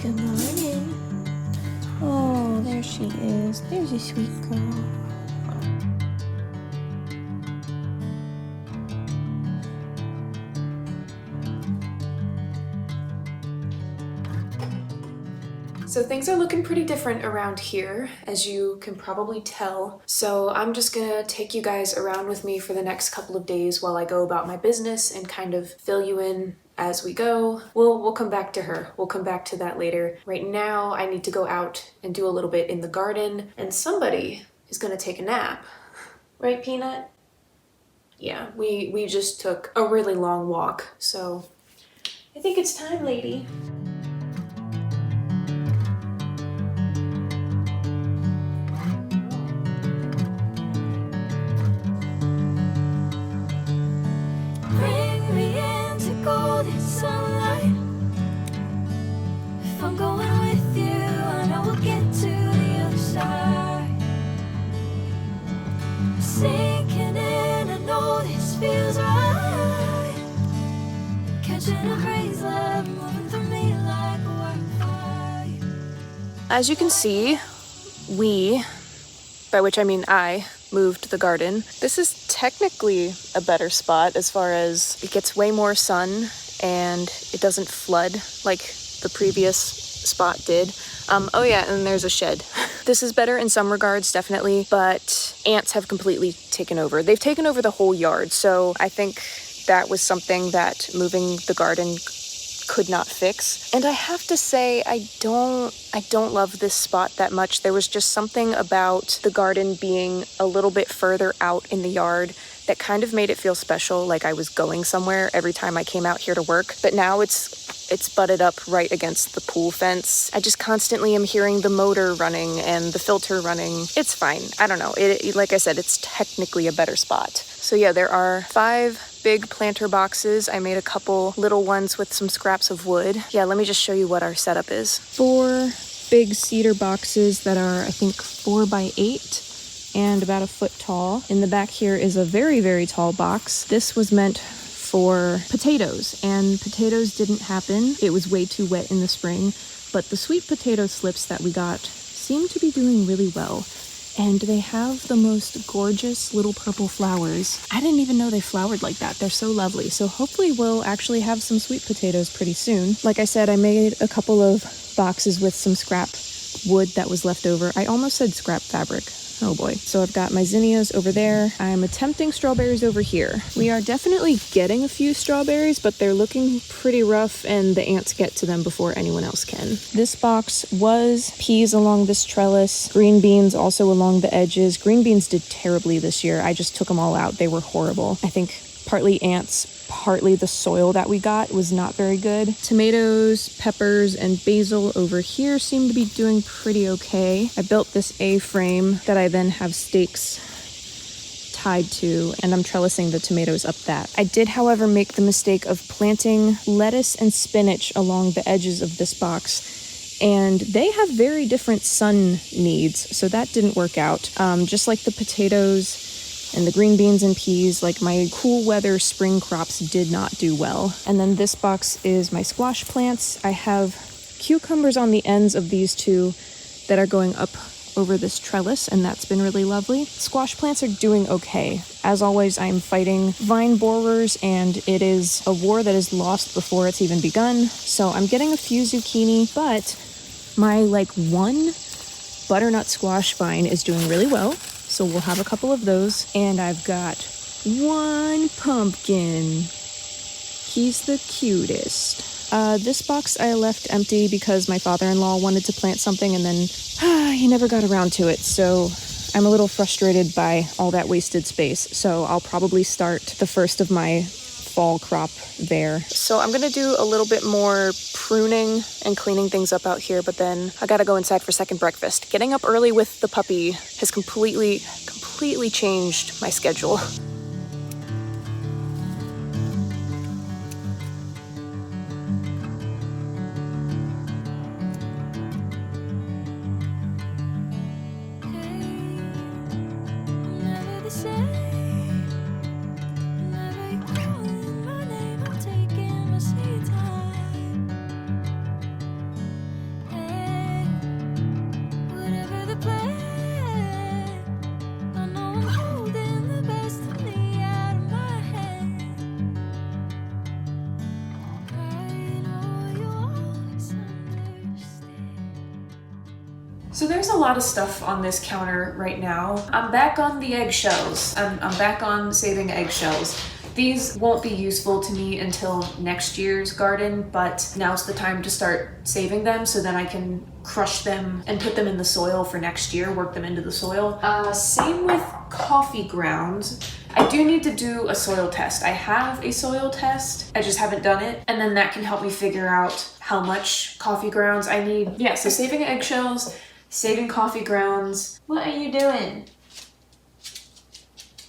Good morning. Oh, there she is. There's a sweet girl. So things are looking pretty different around here, as you can probably tell. So I'm just gonna take you guys around with me for the next couple of days while I go about my business and kind of fill you in as we go. We'll come back to her. We'll come back to that later. Right now, I need to go out and do a little bit in the garden, and somebody is gonna take a nap. Right, Peanut? Yeah, we just took a really long walk, so I think it's time, lady. Bring me into golden sunlight. If I'm going with you, I know we'll get to the other side. Sinking in, I know this feels right. Catching a breeze, love moving through me like a wildfire. As you can see, we, by which I mean I, moved the garden. This is technically a better spot as far as it gets way more sun and it doesn't flood like the previous spot did. Oh yeah, and there's a shed. This is better in some regards, definitely, but ants have completely taken over. They've taken over the whole yard, so I think that was something that moving the garden could not fix. And I have to say, I don't love this spot that much. There was just something about the garden being a little bit further out in the yard that kind of made it feel special, like I was going somewhere every time I came out here to work. But now it's butted up right against the pool fence. I just constantly am hearing the motor running and the filter running. It's fine. I don't know. Like I said, it's technically a better spot. So yeah, there are 5 big planter boxes. I made a couple little ones with some scraps of wood. Yeah, let me just show you what our setup is. 4 big cedar boxes that are, I think, 4 by 8 and about a foot tall. In the back here is a very, very tall box. This was meant for potatoes, and potatoes didn't happen. It was way too wet in the spring, but the sweet potato slips that we got seem to be doing really well. And they have the most gorgeous little purple flowers. I didn't even know they flowered like that. They're so lovely. So hopefully we'll actually have some sweet potatoes pretty soon. Like I said, I made a couple of boxes with some scrap wood that was left over. I almost said scrap fabric. Oh boy. So I've got my zinnias over there. I'm attempting strawberries over here. We are definitely getting a few strawberries, but they're looking pretty rough and the ants get to them before anyone else can. This box was peas along this trellis, green beans also along the edges. Green beans did terribly this year. I just took them all out. They were horrible. I think partly ants, partly the soil that we got was not very good. Tomatoes, peppers, and basil over here seem to be doing pretty okay. I built this A-frame that I then have stakes tied to, and I'm trellising the tomatoes up that. I did, however, make the mistake of planting lettuce and spinach along the edges of this box, and they have very different sun needs, so that didn't work out. Just like the potatoes and the green beans and peas, like my cool weather spring crops did not do well. And then this box is my squash plants. I have cucumbers on the ends of these 2 that are going up over this trellis, and that's been really lovely. Squash plants are doing okay. As always, I'm fighting vine borers, and it is a war that is lost before it's even begun. So I'm getting a few zucchini, but my 1 butternut squash vine is doing really well. So we'll have a couple of those. And I've got 1 pumpkin. He's the cutest. This box I left empty because my father-in-law wanted to plant something and then he never got around to it. So I'm a little frustrated by all that wasted space. So I'll probably start the first of my fall crop there. So I'm gonna do a little bit more pruning and cleaning things up out here, but then I gotta go inside for second breakfast. Getting up early with the puppy has completely changed my schedule. Never the same. Never you calling my name. I'm taking my sweet time. So there's a lot of stuff on this counter right now. I'm back on the eggshells. I'm back on saving eggshells. These won't be useful to me until next year's garden, but now's the time to start saving them so then I can crush them and put them in the soil for next year, work them into the soil. Same with coffee grounds. I do need to do a soil test. I have a soil test, I just haven't done it. And then that can help me figure out how much coffee grounds I need. Yeah, so saving eggshells, saving coffee grounds. What are you doing?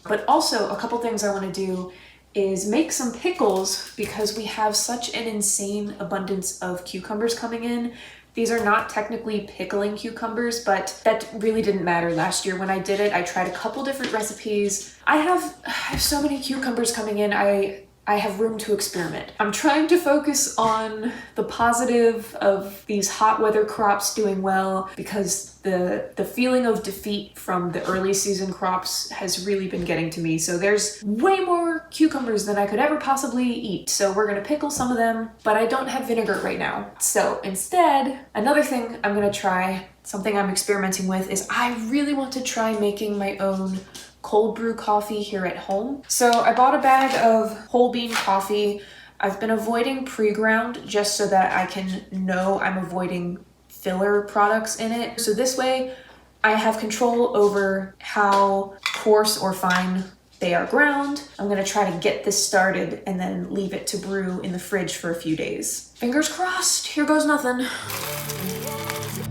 But also a couple things I want to do is make some pickles because we have such an insane abundance of cucumbers coming in. These are not technically pickling cucumbers, but that really didn't matter last year when I did it. I tried a couple different recipes. I have so many cucumbers coming in. I have room to experiment. I'm trying to focus on the positive of these hot weather crops doing well because the feeling of defeat from the early season crops has really been getting to me. So there's way more cucumbers than I could ever possibly eat. So we're gonna pickle some of them, but I don't have vinegar right now. So instead, another thing I'm gonna try, something I'm experimenting with, is I really want to try making my own cold brew coffee here at home. So I bought a bag of whole bean coffee. I've been avoiding pre-ground just so that I can know I'm avoiding filler products in it. So this way I have control over how coarse or fine they are ground. I'm gonna try to get this started and then leave it to brew in the fridge for a few days. Fingers crossed, here goes nothing.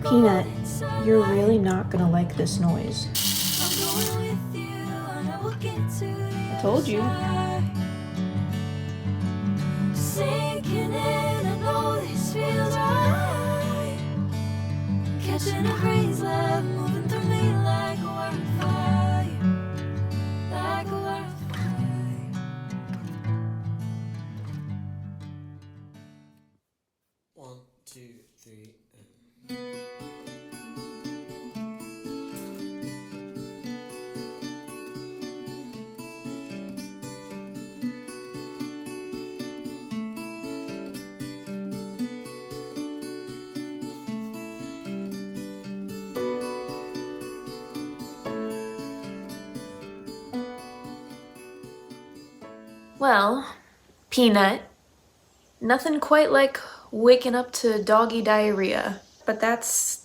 Peanut, you're really not gonna like this noise. I told you. Sinking in, I know this feels right. Catching a breeze, love moving through me like a wildfire, like a wildfire. One, two, three, Well, Peanut, nothing quite like waking up to doggy diarrhea, but that's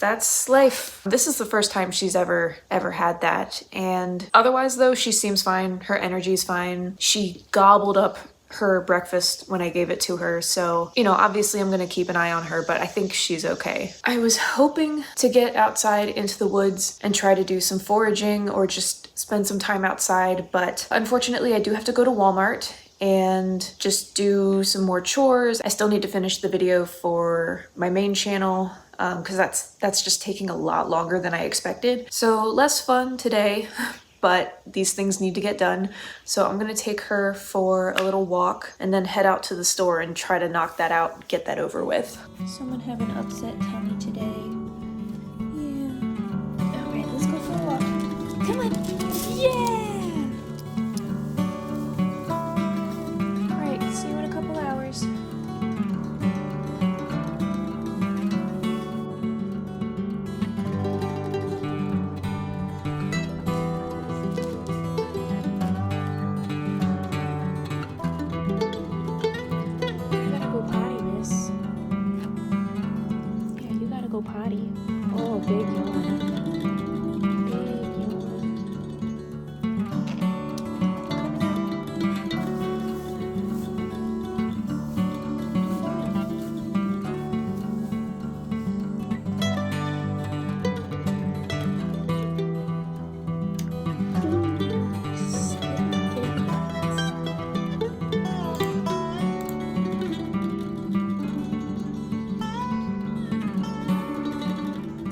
life. This is the first time she's ever had that, and otherwise though, she seems fine. Her energy's fine. She gobbled up her breakfast when I gave it to her, so, you know, obviously I'm gonna keep an eye on her, but I think she's okay. I was hoping to get outside into the woods and try to do some foraging or just spend some time outside, but unfortunately I do have to go to Walmart and just do some more chores. I still need to finish the video for my main channel because that's just taking a lot longer than I expected. So less fun today, but these things need to get done. So I'm gonna take her for a little walk and then head out to the store and try to knock that out, get that over with. Someone have an upset tummy today? Yeah. All right, let's go for a walk. Come on. Yeah! See you in a couple hours. You gotta go potty, miss. Yeah, you gotta go potty. Oh, big yawn. Big yawn.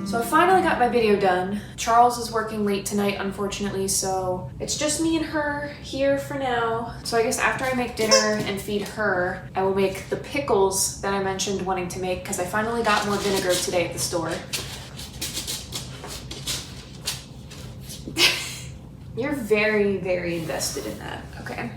So I finally got my video done. Charles is working late tonight, unfortunately, so it's just me and her here for now. So I guess after I make dinner and feed her, I will make the pickles that I mentioned wanting to make because I finally got more vinegar today at the store. You're very, very invested in that. Okay.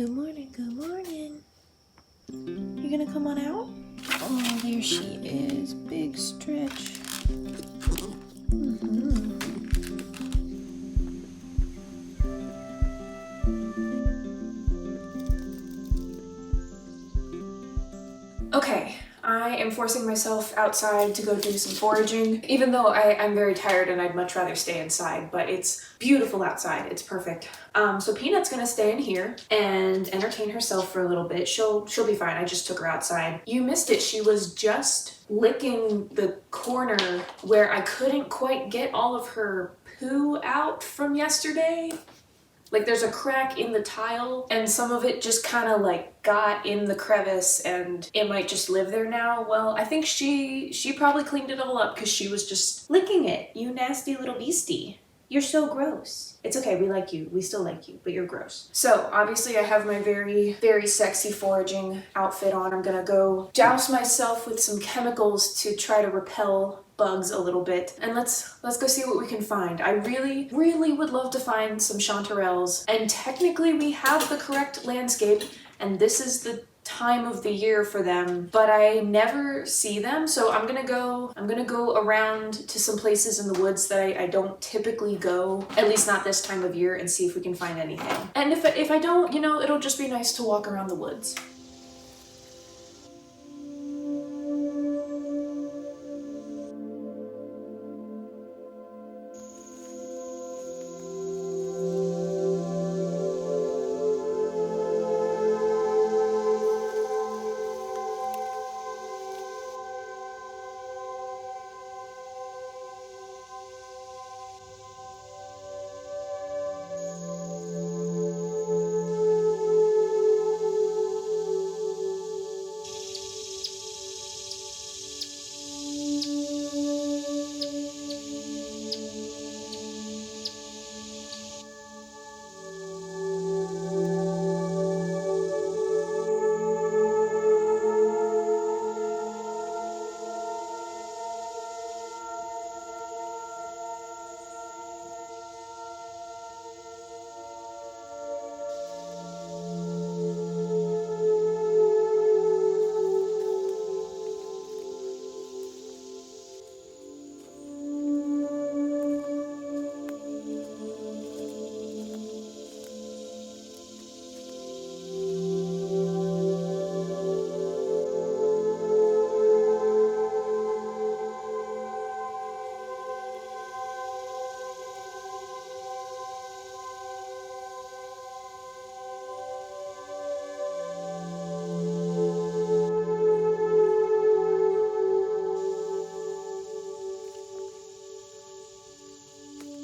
Good morning, good morning. You gonna come on out? Oh, there she is. Big stretch. Okay, I am forcing myself outside to go do some foraging, even though I'm very tired and I'd much rather stay inside, but it's beautiful outside. It's perfect. So Peanut's gonna stay in here and entertain herself for a little bit. She'll be fine. I just took her outside. You missed it. She was just licking the corner where I couldn't quite get all of her poo out from yesterday. Like there's a crack in the tile and some of it just kind of like got in the crevice and it might just live there now. Well, I think she probably cleaned it all up because she was just licking it. You nasty little beastie. You're so gross. It's okay, we like you. We still like you, but you're gross. So obviously I have my very, very sexy foraging outfit on. I'm gonna go douse myself with some chemicals to try to repel bugs a little bit, and let's go see what we can find. I really would love to find some chanterelles, and technically we have the correct landscape and this is the time of the year for them, but I never see them, so I'm gonna go around to some places in the woods that I don't typically go, at least not this time of year, and see if we can find anything. And if I don't, you know, it'll just be nice to walk around the woods.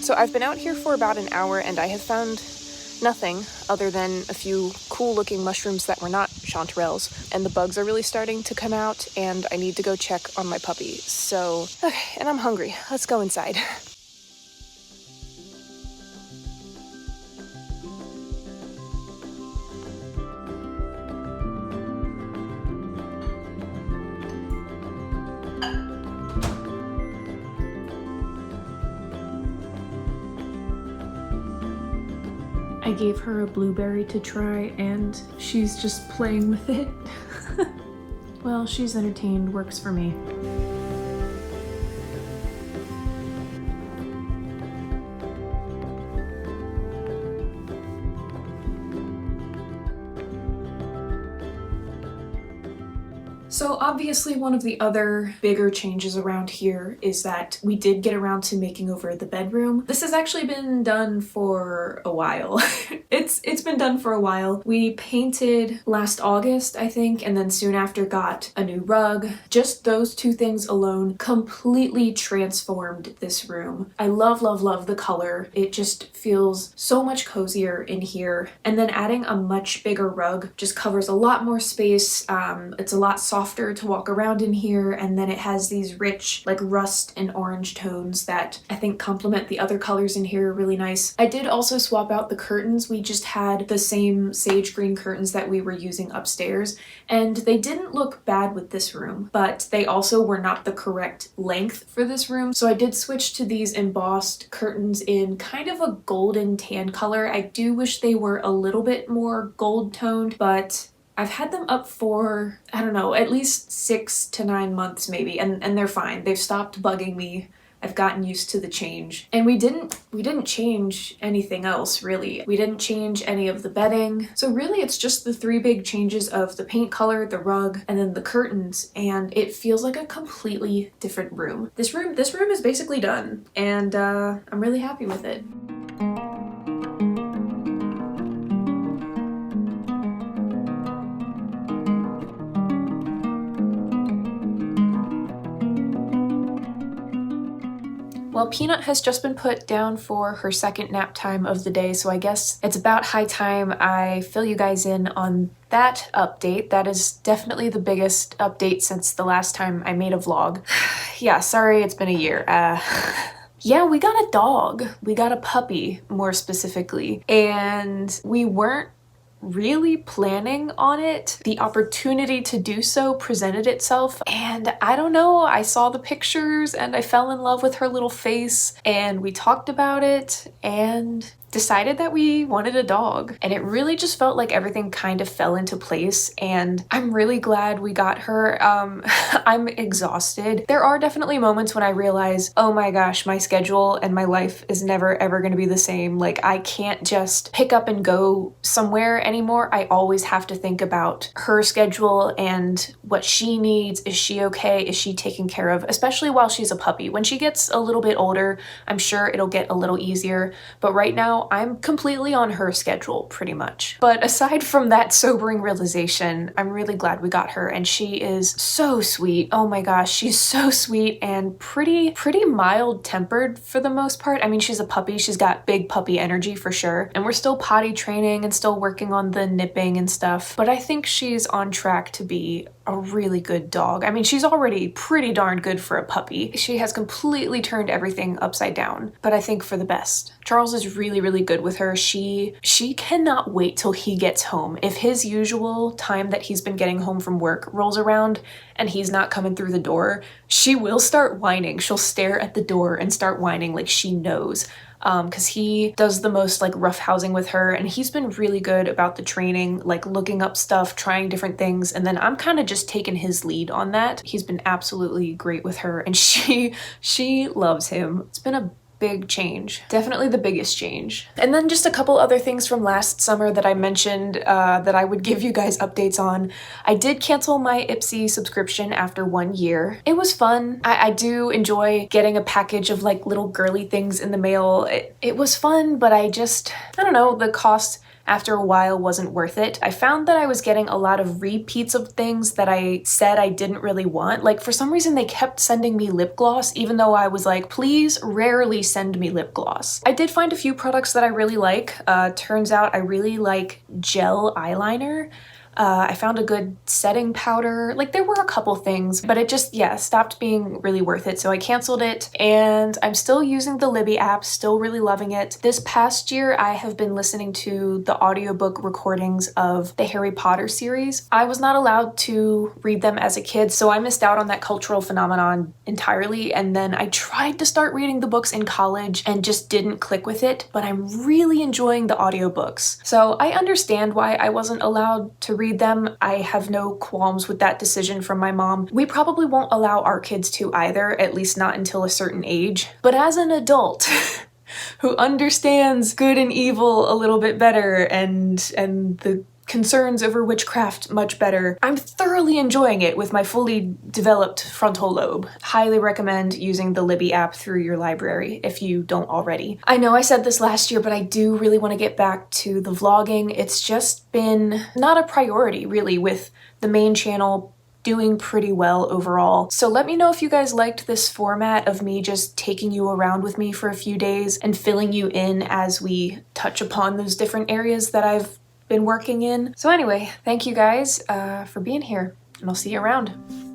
So I've been out here for about an hour and I have found nothing other than a few cool looking mushrooms that were not chanterelles, and the bugs are really starting to come out and I need to go check on my puppy. So, okay, and I'm hungry. Let's go inside. I gave her a blueberry to try and she's just playing with it. Well, she's entertained, works for me. So obviously one of the other bigger changes around here is that we did get around to making over the bedroom. This has actually been done for a while. It's been done for a while. We painted last August, I think, and then soon after got a new rug. Just those two things alone completely transformed this room. I love the color. It just feels so much cozier in here. And then adding a much bigger rug just covers a lot more space. It's a lot softer softer to walk around in here, and then it has these rich like rust and orange tones that I think complement the other colors in here really nice. I did also swap out the curtains. We just had the same sage green curtains that we were using upstairs, and they didn't look bad with this room, but they also were not the correct length for this room. So I did switch to these embossed curtains in kind of a golden tan color. I do wish they were a little bit more gold toned, but I've had them up for, I don't know, at least 6 to 9 months maybe, and they're fine. They've stopped bugging me. I've gotten used to the change. And we didn't change anything else really. We didn't change any of the bedding. So really it's just the 3 big changes of the paint color, the rug, and then the curtains, and it feels like a completely different room. This room is basically done, and I'm really happy with it. Well, Peanut has just been put down for her second nap time of the day, so I guess it's about high time I fill you guys in on that update. That is definitely the biggest update since the last time I made a vlog. Yeah, sorry it's been a year. Yeah, we got a dog. We got a puppy, more specifically, and we weren't really planning on it. The opportunity to do so presented itself, and I don't know, I saw the pictures and I fell in love with her little face, and we talked about it and decided that we wanted a dog, and it really just felt like everything kind of fell into place, and I'm really glad we got her. I'm exhausted. There are definitely moments when I realize, oh my gosh, my schedule and my life is never ever going to be the same. Like, I can't just pick up and go somewhere anymore. I always have to think about her schedule and what she needs. Is she okay? Is she taken care of? Especially while she's a puppy. When she gets a little bit older, I'm sure it'll get a little easier, but right now I'm completely on her schedule pretty much. But aside from that sobering realization, I'm really glad we got her, and she is so sweet. Oh my gosh, she's so sweet and pretty mild tempered for the most part. I mean, she's a puppy, she's got big puppy energy for sure, and we're still potty training and still working on the nipping and stuff, but I think she's on track to be a really good dog. I mean, she's already pretty darn good for a puppy. She has completely turned everything upside down, but I think for the best. Charles is really good with her. She cannot wait till he gets home. If his usual time that he's been getting home from work rolls around and he's not coming through the door, she will start whining. She'll stare at the door and start whining like she knows. Because he does the most like rough housing with her, and he's been really good about the training, like looking up stuff, trying different things, and then I'm kind of just taking his lead on that. He's been absolutely great with her, and she loves him. It's been a big change. Definitely the biggest change. And then just a couple other things from last summer that I mentioned that I would give you guys updates on. I did cancel my Ipsy subscription after 1 year. It was fun. I do enjoy getting a package of like little girly things in the mail. It was fun, but I don't know, the cost after a while wasn't worth it. I found that I was getting a lot of repeats of things that I said I didn't really want. Like, for some reason they kept sending me lip gloss, even though I was like, please rarely send me lip gloss. I did find a few products that I really like. Turns out I really like gel eyeliner. I found a good setting powder. Like, there were a couple things, but it just, yeah, stopped being really worth it. So I canceled it, and I'm still using the Libby app, still really loving it. This past year, I have been listening to the audiobook recordings of the Harry Potter series. I was not allowed to read them as a kid, so I missed out on that cultural phenomenon entirely. And then I tried to start reading the books in college and just didn't click with it, but I'm really enjoying the audiobooks. So I understand why I wasn't allowed to read them. I have no qualms with that decision from my mom. We probably won't allow our kids to either, at least not until a certain age. But as an adult who understands good and evil a little bit better and the concerns over witchcraft much better, I'm thoroughly enjoying it with my fully developed frontal lobe. Highly recommend using the Libby app through your library if you don't already. I know I said this last year, but I do really want to get back to the vlogging. It's just been not a priority really, with the main channel doing pretty well overall. So let me know if you guys liked this format of me just taking you around with me for a few days and filling you in as we touch upon those different areas that I've been working in. So anyway, thank you guys for being here. and I'll see you around.